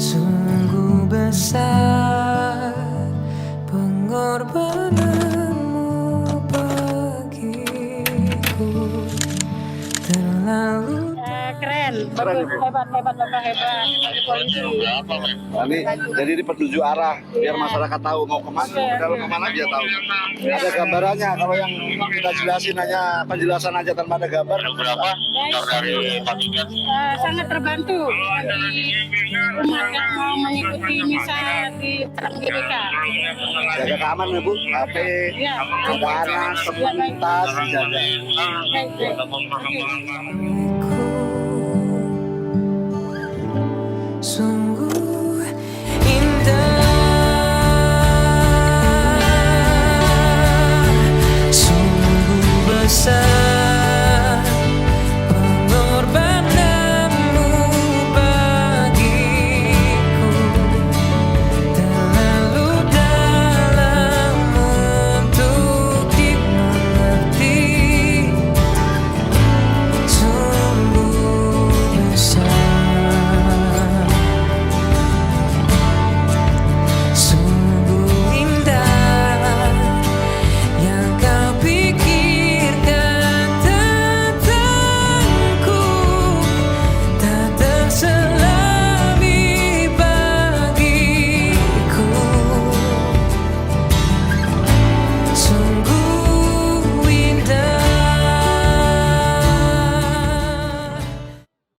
Sungguh besar pengorbananmu bagiku, terlalu keren, bagus, hebat bapak, hebat polisi. Ini jadi di petunjuk arah biar masyarakat tahu mau kemana, kalau kemana dia tahu. Ada gambarannya. Kalau yang kita jelasin hanya penjelasan aja tanpa ada gambar. Berapa? Dari Pakistan. Sangat terbantu bagi umat yang mau mengikuti misa di GBK. Jaga keamanan ya Bu, HP, Ya, panas, sepintas, jaga. sungguh